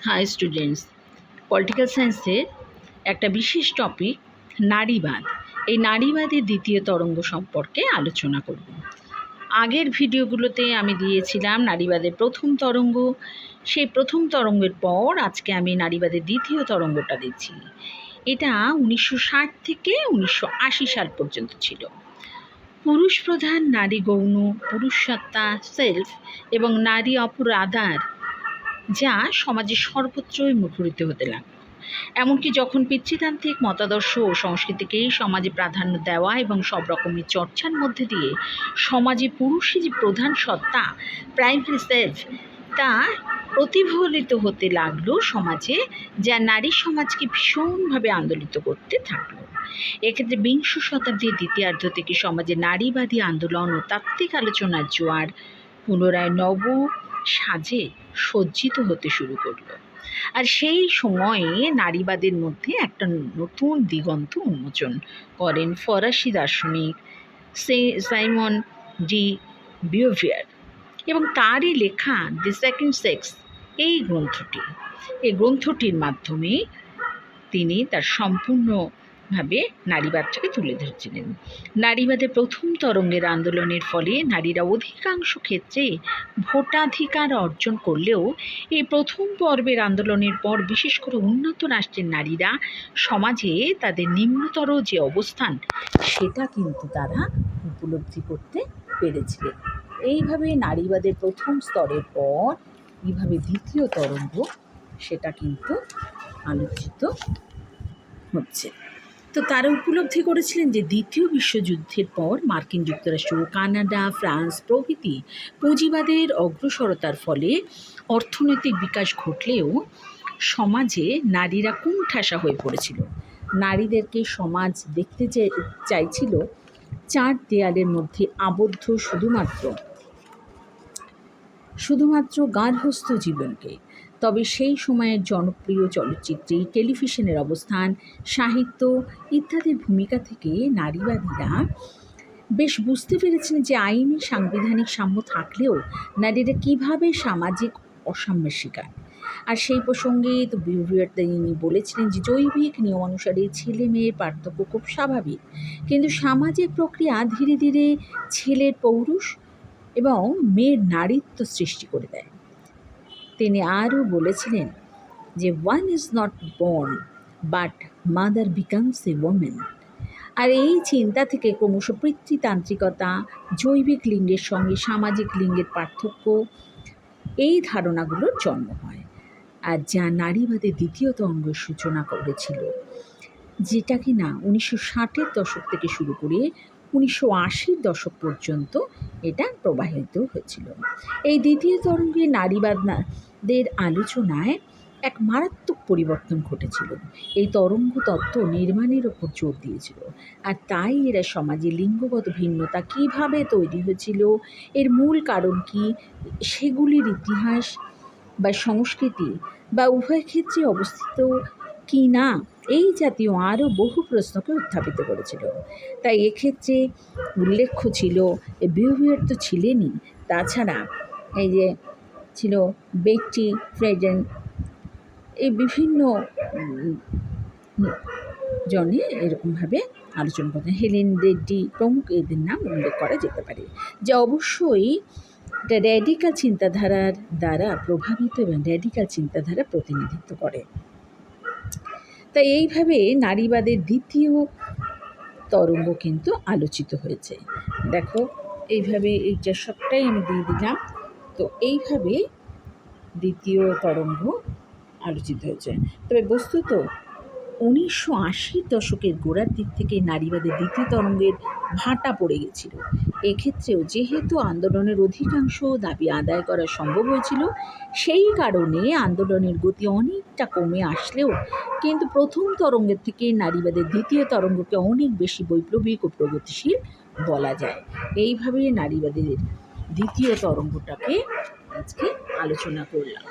High students, political সায়েন্সের একটা বিশেষ টপিক নারীবাদ। এই নারীবাদের দ্বিতীয় তরঙ্গ সম্পর্কে আলোচনা করব। আগের ভিডিওগুলোতে আমি দিয়েছিলাম নারীবাদের প্রথম তরঙ্গ। সেই প্রথম তরঙ্গের পর আজকে আমি নারীবাদের দ্বিতীয় তরঙ্গটা দিচ্ছি। এটা 1960 থেকে 1980 সাল পর্যন্ত ছিল। পুরুষ প্রধান, নারী গৌণ, পুরুষসত্তা, সেলফ এবং নারী অপরাধার যা সমাজে সর্বত্রই মুখরিত হতে লাগল। এমনকি যখন পিতৃতান্ত্রিক মতাদর্শ ও সংস্কৃতিকেই সমাজে প্রাধান্য দেওয়া এবং সব রকমের চর্চার মধ্যে দিয়ে সমাজে পুরুষই যে প্রধান সত্তা, প্রাইমারি সেলফ, তা প্রতিফলিত হতে লাগলো সমাজে, যা নারী সমাজকে ভীষণভাবে আন্দোলিত করতে থাকলো। এক্ষেত্রে বিংশ শতাব্দীর দ্বিতীয়ার্ধ থেকে সমাজে নারীবাদী আন্দোলন ও তাত্ত্বিক আলোচনার জোয়ার পুনরায় নব সাজে সজ্জিত হতে শুরু করলো। আর সেই সময়ে নারীবাদের মধ্যে একটা নতুন দিগন্ত উন্মোচন করেন ফরাসি দার্শনিক সাইমন ডি বিউভিয়ার এবং তারই লেখা দি সেকেন্ড সেক্স এই গ্রন্থটির মাধ্যমে তিনি তার সম্পূর্ণভাবে নারীবাদটাকে তুলে ধরেছিলেন। নারীবাদের প্রথম তরঙ্গের আন্দোলনের ফলে নারীরা অধিকাংশ ক্ষেত্রে ভোটাধিকার অর্জন করলেও এই প্রথম পর্বের আন্দোলনের পর বিশেষ করে উন্নত রাষ্ট্রের নারীরা সমাজে তাদের নিম্নতর যে অবস্থান সেটা কিন্তু তারা উপলব্ধি করতে পেরেছিলেন। এইভাবে নারীবাদের প্রথম স্তরের পর কীভাবে দ্বিতীয় তরঙ্গ সেটা কিন্তু আলোচিত হচ্ছে। তো তারা উপলব্ধি করেছিলেন যে দ্বিতীয় বিশ্বযুদ্ধের পর মার্কিন যুক্তরাষ্ট্র, কানাডা, ফ্রান্স প্রভৃতি পুঁজিবাদের অগ্রসরতার ফলে অর্থনৈতিক বিকাশ ঘটলেও সমাজে নারীরা কোণঠাসা হয়ে পড়েছিল। নারীদেরকে সমাজ দেখতে চাইছিল চার দেয়ালের মধ্যে আবদ্ধ, শুধুমাত্র গার্হস্থ্য জীবনকে। তবে সেই সময়ের জনপ্রিয় চলচ্চিত্রে, টেলিভিশনের অবস্থান, সাহিত্য ইত্যাদির ভূমিকা থেকে নারীবাদীরা বেশ বুঝতে পেরেছেন যে আইনি সাংবিধানিক সাম্য থাকলেও নারীরা কীভাবে সামাজিক অসাম্যের শিকার। আর সেই প্রসঙ্গে তো বিউভিয়ার তিনি বলেছিলেন যে জৈবিক নিয়মানুসারে ছেলে মেয়ের পার্থক্য খুব স্বাভাবিক, কিন্তু সামাজিক প্রক্রিয়া ধীরে ধীরে ছেলের পৌরুষ এবং মেয়ের নারীত্ব সৃষ্টি করে দেয়। তিনি আরও বলেছিলেন যে one is not born but mother becomes a women. আর এই চিন্তা থেকে ক্রমশ পিতৃতান্ত্রিকতা, জৈবিক লিঙ্গের সঙ্গে সামাজিক লিঙ্গের পার্থক্য, এই ধারণাগুলোর জন্ম হয়, আর যা নারীবাদের দ্বিতীয় তরঙ্গের সূচনা করেছিল, যেটা কিনা 1960-এর দশক থেকে শুরু করে 1980-র দশক পর্যন্ত এটা প্রবাহিত হয়েছিল। এই দ্বিতীয় তরঙ্গে নারীবাদের আলোচনায় এক মারাত্মক পরিবর্তন ঘটেছিল। এই তরঙ্গ তত্ত্ব নির্মাণের ওপর জোর দিয়েছিল, আর তাই এরা সমাজে লিঙ্গগত ভিন্নতা কীভাবে তৈরি হয়েছিল, এর মূল কারণ কী, সেগুলির ইতিহাস বা সংস্কৃতি বা উভয় ক্ষেত্রে অবস্থিত কি না, এই জাতীয় আরও বহু প্রশ্নকে উত্থাপিত করেছিল। তাই এক্ষেত্রে উল্লেখ্য ছিল, বিউভিয়ার তো ছিলেনই, তাছাড়া এই যে ছিল বেটি ফ্রেডেন, এই বিভিন্ন জনে এরকমভাবে আলোচনা করতেন, হেলেন রেড্ডি প্রমুখ এদের নাম উল্লেখ করা যেতে পারে, যা অবশ্যই একটা র্যাডিক্যাল চিন্তাধারার দ্বারা প্রভাবিত এবং র্যাডিক্যাল চিন্তাধারা প্রতিনিধিত্ব করে। তাই এইভাবে নারীবাদের দ্বিতীয় তরঙ্গ কিন্তু আলোচিত হয়েছে। দেখো এইভাবে এইটা সবটাই আমি দিয়ে দিলাম। তো এইভাবে দ্বিতীয় তরঙ্গ আলোচিত হয়েছে। তবে বস্তুত 1980-র দশকের গোড়ার দিক থেকে নারীবাদের দ্বিতীয় তরঙ্গের ভাটা পড়ে গেছিল। এক্ষেত্রেও যেহেতু আন্দোলনের অধিকাংশ দাবি আদায় করা সম্ভব হয়েছিল, সেই কারণে আন্দোলনের গতি অনেকটা কমে আসলেও কিন্তু প্রথম তরঙ্গের থেকে নারীবাদের দ্বিতীয় তরঙ্গকে অনেক বেশি বৈপ্লবিক ও প্রগতিশীল বলা যায়। এইভাবে নারীবাদের দ্বিতীয় তরঙ্গটাকে আজকে আলোচনা করলাম।